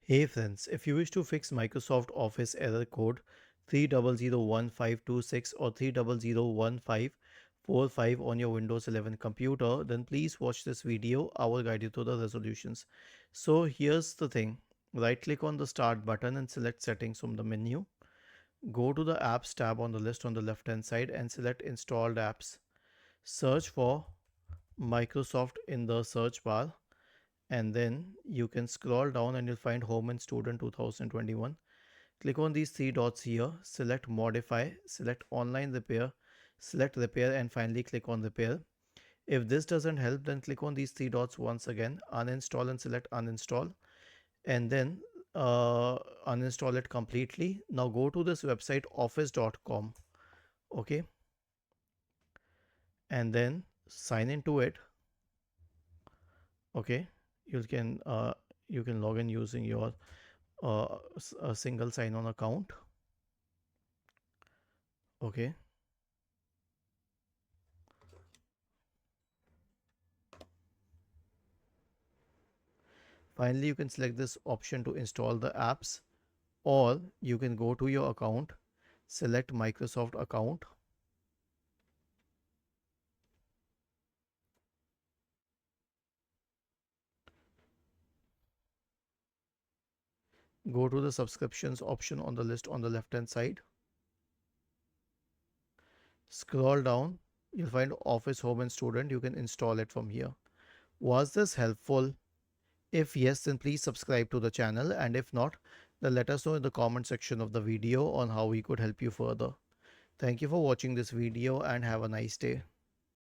Hey friends, if you wish to fix Microsoft Office error code 3001526 or 3001545 on your Windows 11 computer, then please watch this video. I will guide you through the resolutions. So here's the thing. Right click on the start button and select settings from the menu. Go to the apps tab on the list on the left hand side and select installed apps. Search for Microsoft in the search bar, and then you can scroll down and you'll find home and student 2021. Click on these three dots here, select modify, select online repair, select repair, and finally click on repair. If this doesn't help, then click on these three dots once again, uninstall and select uninstall, and then uninstall it completely. Now go to this website office.com, okay, and then sign into it. Okay, you can uh, you can log in using your a single sign-on account. Okay, finally you can select this option to install the apps, or you can go to your account, select Microsoft account, go to the subscriptions option on the list on the left hand side, scroll down, you'll find Office Home and Student. You can install it from here. Was this helpful? If yes, then please subscribe to the channel, and if not, then let us know in the comment section of the video on how we could help you further. Thank you for watching this video and have a nice day.